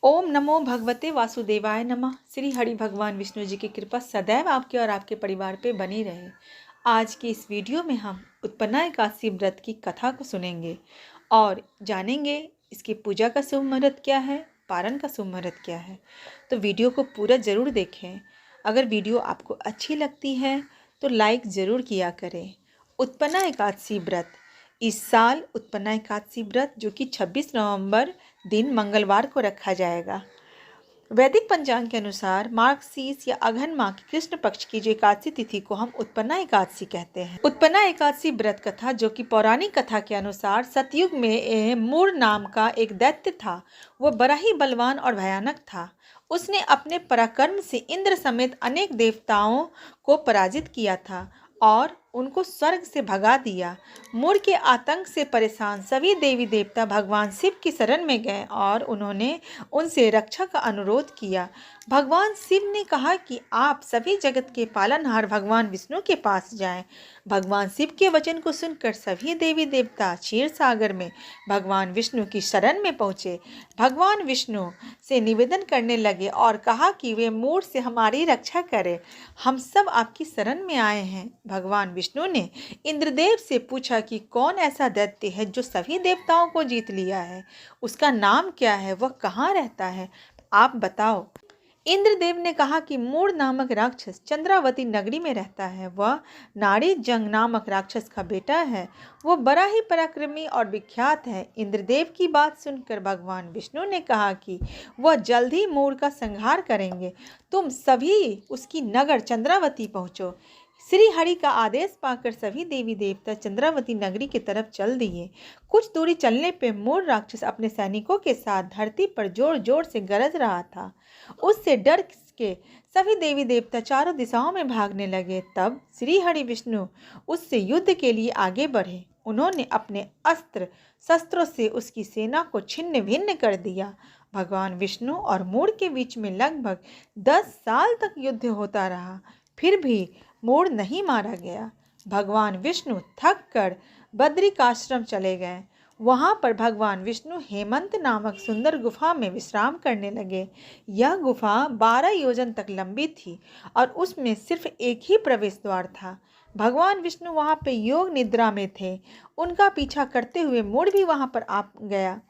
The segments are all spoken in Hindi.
ओम नमो भगवते वासुदेवाय नमः। श्री हरि भगवान विष्णु जी की कृपा सदैव आपके और आपके परिवार पे बनी रहे। आज की इस वीडियो में हम उत्पन्ना एकादशी व्रत की कथा को सुनेंगे और जानेंगे इसकी पूजा का शुभ मुहूर्त क्या है, पारण का शुभ मुहूर्त क्या है। तो वीडियो को पूरा ज़रूर देखें। अगर वीडियो आपको अच्छी लगती है तो लाइक ज़रूर किया करें। उत्पन्ना एकादशी व्रत इस साल उत्पन्ना एकादशी व्रत जो कि 26 नवंबर दिन मंगलवार को रखा जाएगा। वैदिक पंचांग के अनुसार मार्गशीर्ष या अघन माह की कृष्ण पक्ष की जो एकादशी तिथि को हम उत्पन्ना एकादशी कहते हैं। उत्पन्ना एकादशी व्रत कथा जो कि पौराणिक कथा के अनुसार सतयुग में मूर नाम का एक दैत्य था। वह बड़ा ही बलवान और भयानक था। उसने अपने पराक्रम से इंद्र समेत अनेक देवताओं को पराजित किया था और उनको स्वर्ग से भगा दिया। मूर के आतंक से परेशान सभी देवी देवता भगवान शिव की शरण में गए और उन्होंने उनसे रक्षा का अनुरोध किया। भगवान शिव ने कहा कि आप सभी जगत के पालनहार भगवान विष्णु के पास जाएं। भगवान शिव के वचन को सुनकर सभी देवी देवता क्षीर सागर में भगवान विष्णु की शरण में पहुँचे। भगवान विष्णु से निवेदन करने लगे और कहा कि वे मूर से हमारी रक्षा करें। हम सब आपकी शरण में आए हैं। भगवान विष्णु ने इंद्रदेव से पूछा कि कौन ऐसा दैत्य है जो सभी देवताओं को जीत लिया है, उसका नाम क्या है, वह कहाँ रहता है, आप बताओ। इंद्रदेव ने कहा कि मूर नामक राक्षस चंद्रावती नगरी में रहता है। वह नाड़ी जंग नामक राक्षस का बेटा है। वह बड़ा ही पराक्रमी और विख्यात है। इंद्रदेव की बात सुनकर भगवान विष्णु ने कहा कि वह जल्द ही मूर का संहार करेंगे। तुम सभी उसकी नगर चंद्रावती पहुँचो। श्री हरि का आदेश पाकर सभी देवी देवता चंद्रावती नगरी की तरफ चल दिए। कुछ दूरी चलने पर मूर राक्षस अपने सैनिकों के साथ धरती पर जोर जोर से गरज रहा था। उससे डर के सभी देवी देवता चारों दिशाओं में भागने लगे। तब श्री हरि विष्णु उससे युद्ध के लिए आगे बढ़े। उन्होंने अपने अस्त्र शस्त्रों से उसकी सेना को छिन्न भिन्न कर दिया। भगवान विष्णु और मूर के बीच में लगभग 10 साल तक युद्ध होता रहा, फिर भी मूर नहीं मारा गया। भगवान विष्णु थक कर बद्रिकाश्रम चले गए। वहाँ पर भगवान विष्णु हेमंत नामक सुंदर गुफा में विश्राम करने लगे। यह गुफा 12 योजन तक लंबी थी और उसमें सिर्फ एक ही प्रवेश द्वार था। भगवान विष्णु वहाँ पे योग निद्रा में थे। उनका पीछा करते हुए मूर भी वहाँ पर आ गया।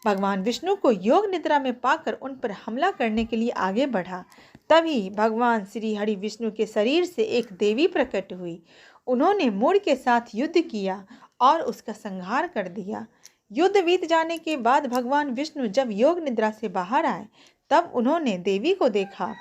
भगवान विष्णु को योग निद्रा में पाकर उन पर हमला करने के लिए आगे बढ़ा। तभी भगवान श्री हरि विष्णु के शरीर से एक देवी प्रकट हुई। उन्होंने मूर के साथ युद्ध किया और उसका संहार कर दिया। युद्ध बीत जाने के बाद भगवान विष्णु जब योग निद्रा से बाहर आए तब उन्होंने देवी को देखा।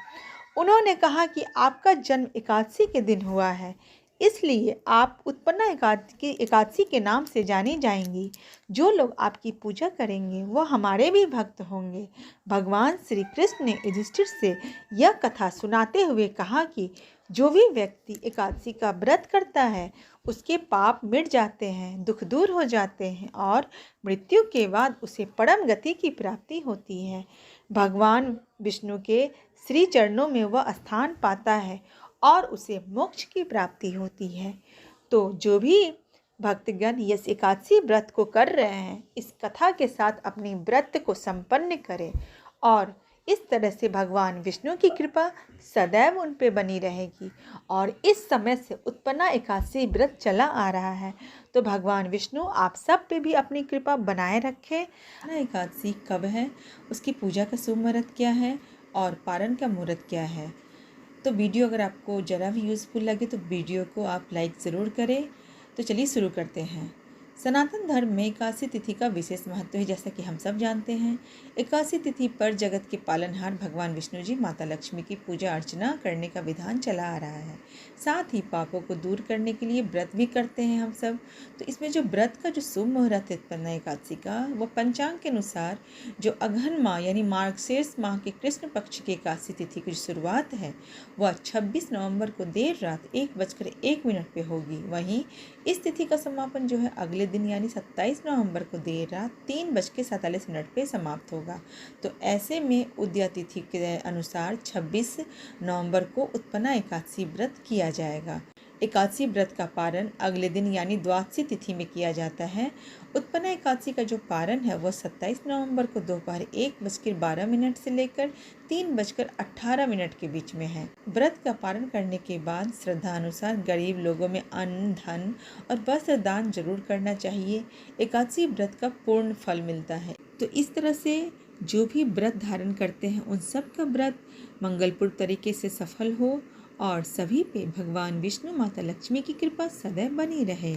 उन्होंने कहा कि आपका जन्म एकादशी के दिन हुआ है, इसलिए आप उत्पन्ना एकादशी के नाम से जानी जाएंगी। जो लोग आपकी पूजा करेंगे वह हमारे भी भक्त होंगे। भगवान श्री कृष्ण ने युधिष्ठिर से यह कथा सुनाते हुए कहा कि जो भी व्यक्ति एकादशी का व्रत करता है उसके पाप मिट जाते हैं, दुख दूर हो जाते हैं और मृत्यु के बाद उसे परम गति की प्राप्ति होती है। भगवान विष्णु के श्री चरणों में वह स्थान पाता है और उसे मोक्ष की प्राप्ति होती है। तो जो भी भक्तगण इस एकादशी व्रत को कर रहे हैं, इस कथा के साथ अपनी व्रत को संपन्न करें और इस तरह से भगवान विष्णु की कृपा सदैव उन पे बनी रहेगी। और इस समय से उत्पन्ना एकादशी व्रत चला आ रहा है, तो भगवान विष्णु आप सब पे भी अपनी कृपा बनाए रखें। एकादशी कब है, उसकी पूजा का शुभ मुहूर्त क्या है और पारण का मुहूर्त क्या है। तो वीडियो अगर आपको ज़रा भी यूज़फुल लगे तो वीडियो को आप लाइक ज़रूर करें। तो चलिए शुरू करते हैं। सनातन धर्म में एकादशी तिथि का विशेष महत्व है। जैसा कि हम सब जानते हैं, एकादशी तिथि पर जगत के पालनहार भगवान विष्णु जी माता लक्ष्मी की पूजा अर्चना करने का विधान चला आ रहा है। साथ ही पापों को दूर करने के लिए व्रत भी करते हैं हम सब। तो इसमें जो व्रत का जो शुभ मुहूर्त है उत्पन्ना एकादशी का, वह पंचांग के अनुसार जो अघन माह यानी मार्गशीर्ष माह के कृष्ण पक्ष की एकादशी तिथि की शुरुआत है वह 26 नवंबर को देर रात 1:01 पे होगी। वहीं इस तिथि का समापन जो है अगले दिन यानी 27 नवंबर को देर रात 3:47 पे समाप्त होगा। तो ऐसे में उदया तिथि के अनुसार 26 नवंबर को उत्पन्ना एकादशी व्रत किया जाएगा। एकादशी व्रत का पारण अगले दिन यानी द्वादशी तिथि में किया जाता है। उत्पन्ना एकादशी का जो पारण है वह 27 नवंबर को दोपहर 1:12 से लेकर 3:18 के बीच में है। व्रत का पारण करने के बाद श्रद्धा अनुसार गरीब लोगों में अन्न, धन और वस्त्र दान जरूर करना चाहिए। एकादशी व्रत का पूर्ण फल मिलता है। तो इस तरह से जो भी व्रत धारण करते हैं उन सब का व्रत मंगलपूर्ण तरीके से सफल हो और सभी पे भगवान विष्णु, माता लक्ष्मी की कृपा सदैव बनी रहे।